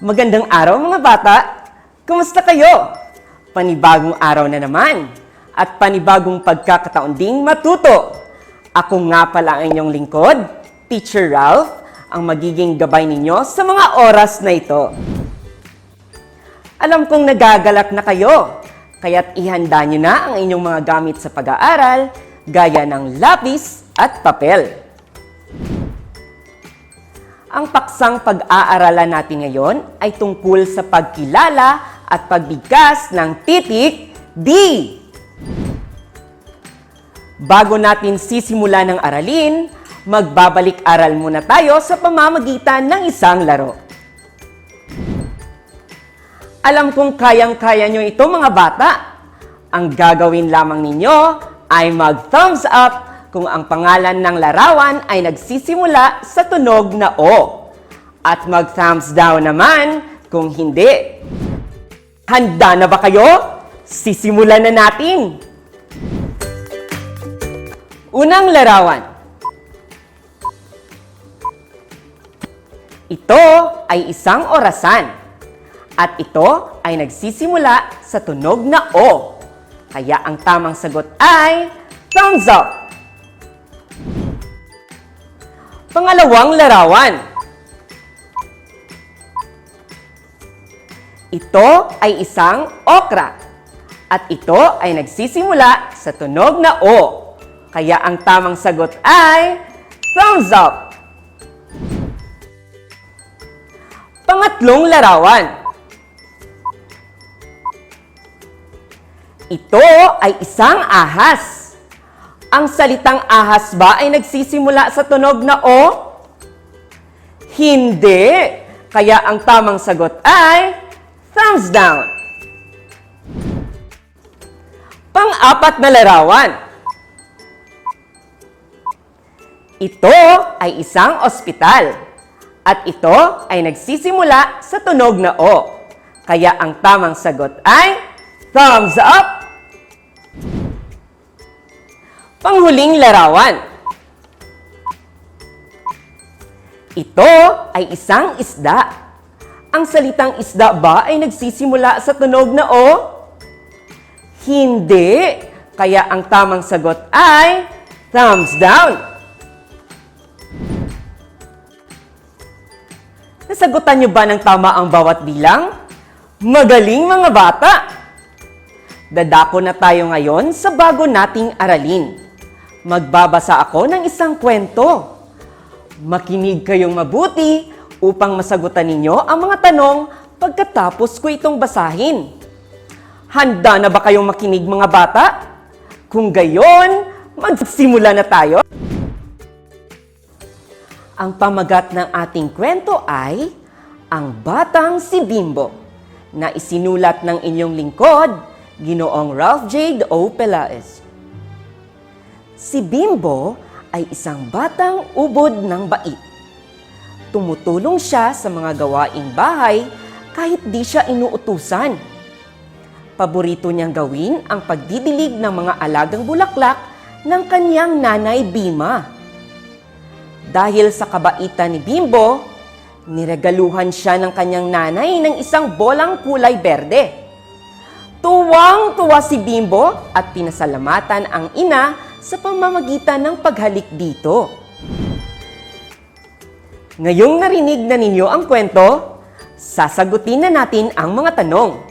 Magandang araw mga bata! Kumusta kayo? Panibagong araw na naman at panibagong pagkakataon ding matuto. Ako nga pala ang inyong lingkod, Teacher Ralph, ang magiging gabay ninyo sa mga oras na ito. Alam kong nagagalak na kayo, kaya't ihanda nyo na ang inyong mga gamit sa pag-aaral, gaya ng lapis at papel. Ang paksang pag-aaralan natin ngayon ay tungkol sa pagkilala at pagbigkas ng titik D. Bago natin sisimulan ng aralin, magbabalik-aral muna tayo sa pamamagitan ng isang laro. Alam kong kayang-kaya nyo ito mga bata. Ang gagawin lamang ninyo ay mag-thumbs up kung ang pangalan ng larawan ay nagsisimula sa tunog na O. At mag-thumbs down naman kung hindi. Handa na ba kayo? Sisimulan na natin! Unang larawan. Ito ay isang orasan. At ito ay nagsisimula sa tunog na O. Kaya ang tamang sagot ay thumbs up! Pangalawang larawan. Ito ay isang okra. At ito ay nagsisimula sa tunog na O. Kaya ang tamang sagot ay thumbs up. Pangatlong larawan. Ito ay isang ahas. Ang salitang ahas ba ay nagsisimula sa tunog na O? Hindi! Kaya ang tamang sagot ay thumbs down. Pang-apat na larawan. Ito ay isang ospital. At ito ay nagsisimula sa tunog na O. Kaya ang tamang sagot ay thumbs up. Panghuling larawan. Ito ay isang isda. Ang salitang isda ba ay nagsisimula sa tunog na O? Hindi. Kaya ang tamang sagot ay thumbs down. Nasagutan niyo ba ng tama ang bawat bilang? Magaling mga bata! Dadako na tayo ngayon sa bago nating aralin. Magbabasa ako ng isang kwento. Makinig kayong mabuti upang masagutan ninyo ang mga tanong pagkatapos ko itong basahin. Handa na ba kayong makinig mga bata? Kung gayon, magsimula na tayo. Ang pamagat ng ating kwento ay Ang Batang si Bimbo, na isinulat ng inyong lingkod, Ginoong Ralph J. O. Pelaez. Si Bimbo ay isang batang ubod ng bait. Tumutulong siya sa mga gawaing bahay kahit di siya inuutusan. Paborito niyang gawin ang pagdidilig ng mga alagang bulaklak ng kanyang nanay Bima. Dahil sa kabaitan ni Bimbo, niregaluhan siya ng kanyang nanay ng isang bolang kulay berde. Tuwang-tuwa si Bimbo at pinasalamatan ang ina sa pamamagitan ng paghalik dito. Ngayong narinig na ninyo ang kwento, sasagutin na natin ang mga tanong.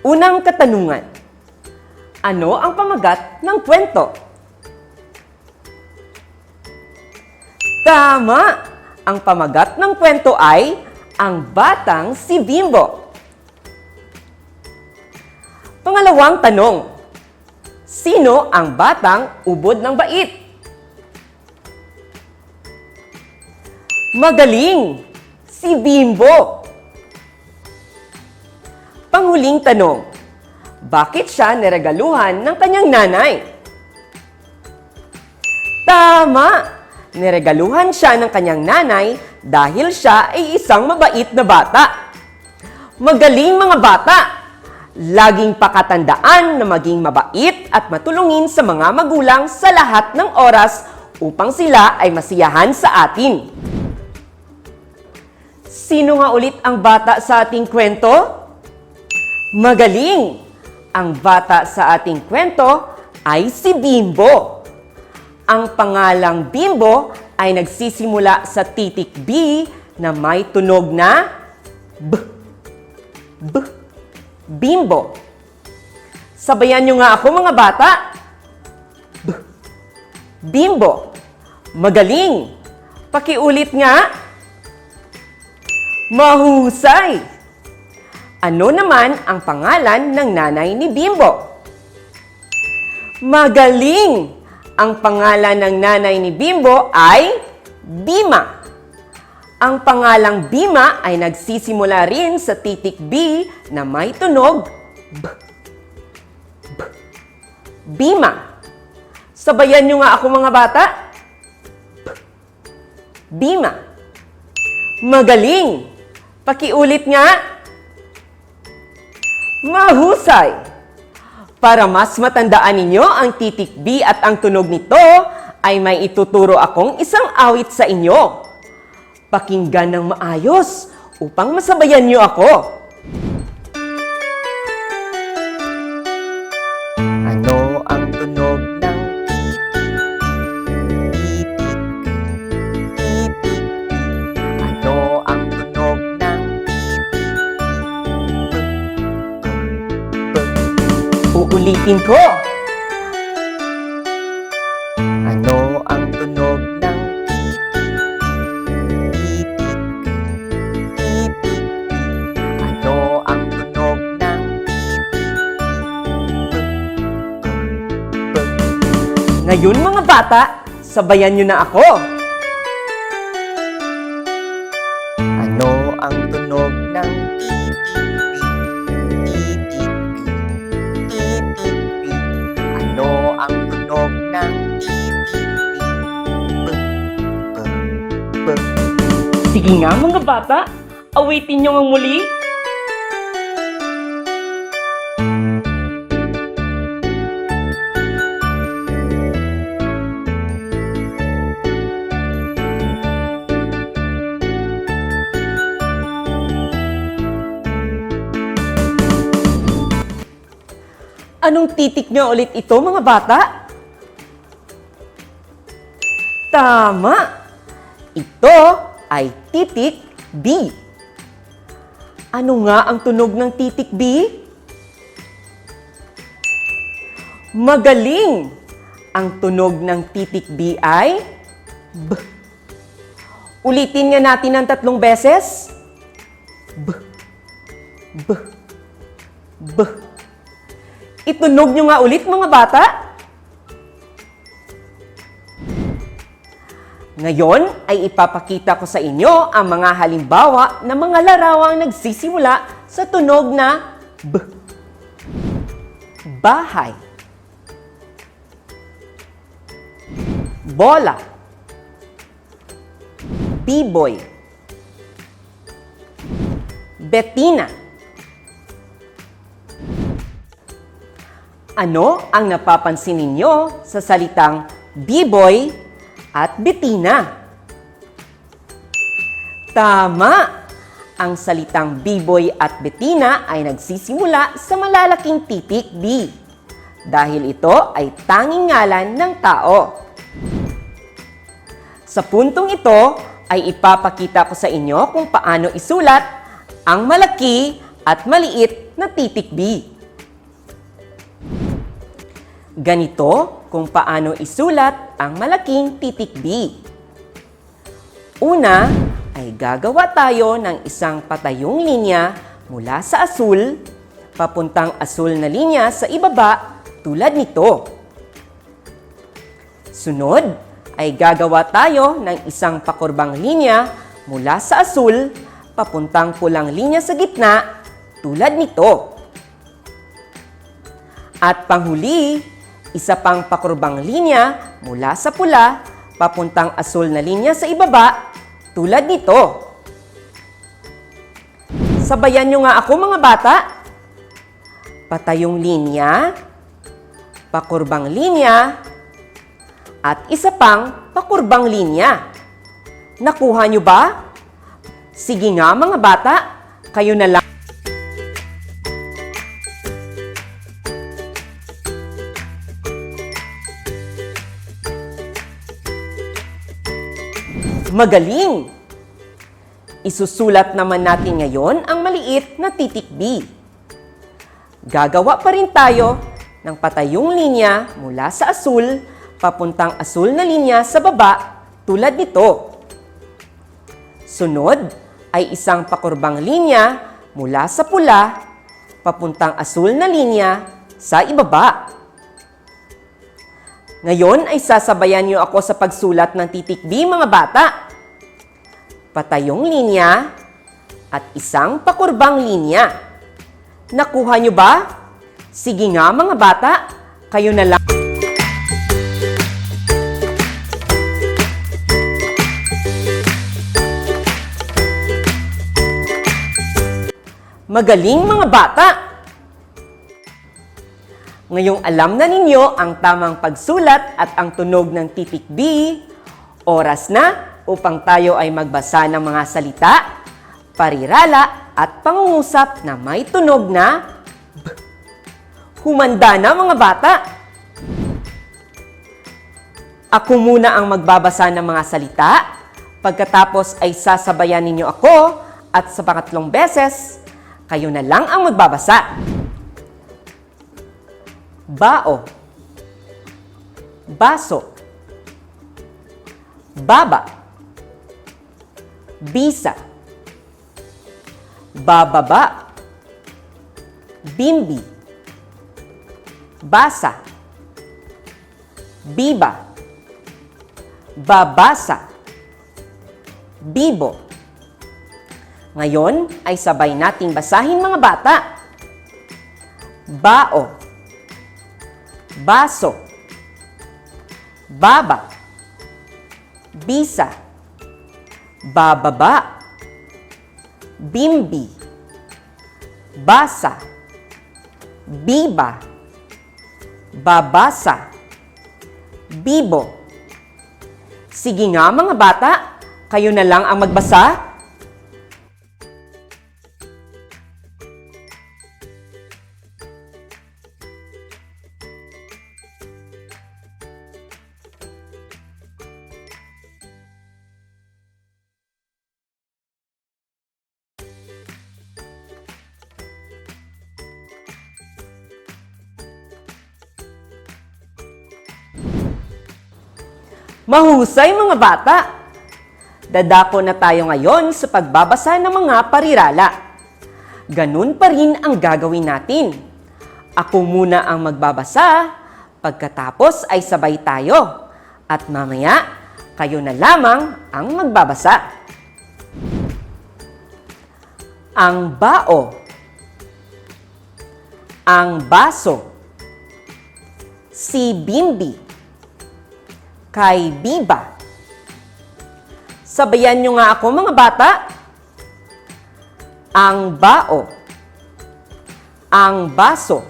Unang katanungan. Ano ang pamagat ng kwento? Tama! Ang pamagat ng kwento ay Ang Batang si Bimbo. Pangalawang tanong. Sino ang batang ubod ng bait? Magaling! Si Bimbo! Panghuling tanong. Bakit siya niregaluhan ng kanyang nanay? Tama! Niregaluhan siya ng kanyang nanay dahil siya ay isang mabait na bata. Magaling mga bata! Laging pakatandaan na maging mabait at matulungin sa mga magulang sa lahat ng oras upang sila ay masiyahan sa atin. Sino nga ulit ang bata sa ating kwento? Magaling! Ang bata sa ating kwento ay si Bimbo. Ang pangalang Bimbo ay nagsisimula sa titik B na may tunog na B. B. Bimbo. Sabayan nyo nga ako mga bata. B. Bimbo. Magaling. Pakiulit nga. Mahusay. Ano naman ang pangalan ng nanay ni Bimbo? Magaling. Ang pangalan ng nanay ni Bimbo ay Bima. Ang pangalang Bima ay nagsisimula rin sa titik B na may tunog B. B. Bima. Sabayan nyo nga ako mga bata. B. Bima. Magaling. Pakiulit nga. Mahusay. Para mas matandaan ninyo ang titik B at ang tunog nito, ay may ituturo akong isang awit sa inyo. Pakinggan ng maayos upang masabayan niyo ako. Ano ang tunog ng titik? Titik. Ano ang tunog ng titik? Uulitin ko. Ano ang tunog ng Ngayon mga bata, sabayan nyo na ako. Ano ang tunog ng titik? Titik. Ano ang tunog ng titik? Sige nga mga bata, awitin nyo ang muli. Anong titik nyo ulit ito, mga bata? Tama! Ito ay titik B. Ano nga ang tunog ng titik B? Magaling! Ang tunog ng titik B ay B. Ulitin nga natin ng 3 beses. B. B. B. Itunog nyo nga ulit mga bata. Ngayon ay ipapakita ko sa inyo ang mga halimbawa ng mga larawang nagsisimula sa tunog na B. Bahay. Bola. Biboy. Betina. Ano ang napapansin ninyo sa salitang biboy at betina? Tama! Ang salitang biboy at betina ay nagsisimula sa malalaking titik B dahil ito ay tanging ngalan ng tao. Sa puntong ito ay ipapakita ko sa inyo kung paano isulat ang malaki at maliit na titik B. Ganito kung paano isulat ang malaking titik B. Una ay gagawa tayo ng isang patayong linya mula sa asul, papuntang asul na linya sa ibaba tulad nito. Sunod ay gagawa tayo ng isang pakurbang linya mula sa asul, papuntang pulang linya sa gitna tulad nito. At panghuli, isa pang pakurbang linya mula sa pula, papuntang asul na linya sa ibaba, tulad nito. Sabayan nyo nga ako mga bata. Patayong linya, pakurbang linya, at isa pang pakurbang linya. Nakuha nyo ba? Sige nga mga bata, kayo na lang. Magaling! Isusulat naman natin ngayon ang maliit na titik B. Gagawa pa rin tayo ng patayong linya mula sa asul papuntang asul na linya sa baba tulad nito. Sunod ay isang pakurbang linya mula sa pula papuntang asul na linya sa ibaba. Ngayon ay sasabayan niyo ako sa pagsulat ng titik B mga bata. Patayong linya at isang pakurbang linya. Nakuha niyo ba? Sige nga mga bata, kayo na lang. Magaling mga bata! Ngayong alam na ninyo ang tamang pagsulat at ang tunog ng titik B, oras na upang tayo ay magbasa ng mga salita, parirala at pangungusap na may tunog na B. Humanda na mga bata! Ako muna ang magbabasa ng mga salita, pagkatapos ay sasabayan ninyo ako at sa pangatlong beses, kayo na lang ang magbabasa. Bao, baso, baba, bisa, bababa, bimbi, basa, biba, babasa, bibo. Ngayon ay sabay nating basahin mga bata. Bao, baso, baba, bisa, bababa, bimbi, basa, biba, babasa, bibo. Sige nga mga bata, kayo na lang ang magbasa. Mahusay mga bata! Dadako na tayo ngayon sa pagbabasa ng mga parirala. Ganun pa rin ang gagawin natin. Ako muna ang magbabasa, pagkatapos ay sabay tayo. At mamaya, kayo na lamang ang magbabasa. Ang bao, ang baso, si Bimbi, kay Biba. Sabayan nyo nga ako mga bata. Ang bao, ang baso,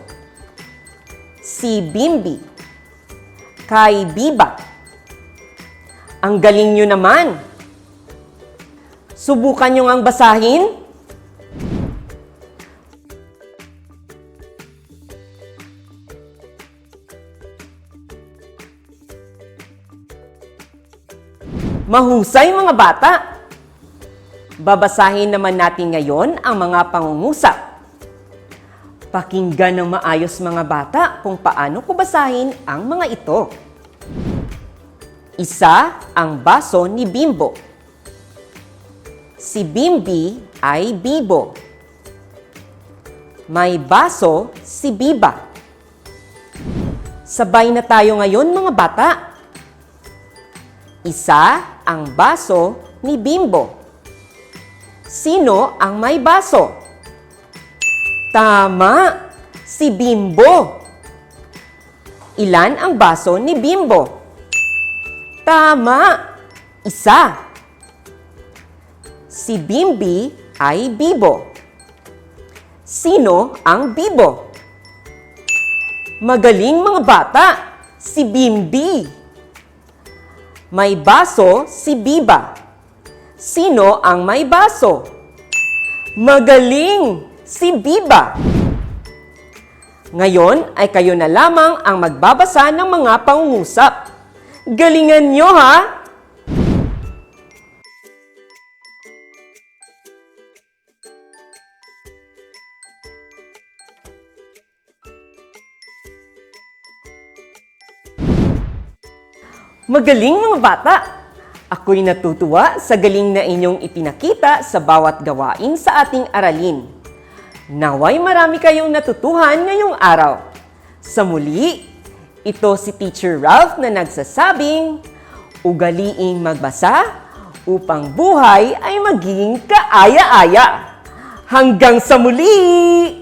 si Bimbi, kay Biba. Ang galing nyo naman. Subukan nyo ngang basahin. Mahusay mga bata! Babasahin naman natin ngayon ang mga pangungusap. Pakinggan ng maayos mga bata kung paano ko basahin ang mga ito. Isa ang baso ni Bimbo. Si Bimbi ay Bibo. May baso si Biba. Sabay na tayo ngayon mga bata. Isa ang baso ni Bimbo. Sino ang may baso? Tama! Si Bimbo. Ilan ang baso ni Bimbo? Tama! Isa. Si Bimbi ay Bibo. Sino ang Bibo? Magaling mga bata! Si Bimbi. May baso si Biba. Sino ang may baso? Magaling! Si Biba! Ngayon ay kayo na lamang ang magbabasa ng mga pangungusap. Galingan nyo, ha? Magaling mga bata! Ako'y natutuwa sa galing na inyong ipinakita sa bawat gawain sa ating aralin. Naway marami kayong natutuhan ngayong araw. Sa muli, ito si Teacher Ralph na nagsasabing, ugaliing magbasa upang buhay ay maging kaaya-aya. Hanggang sa muli!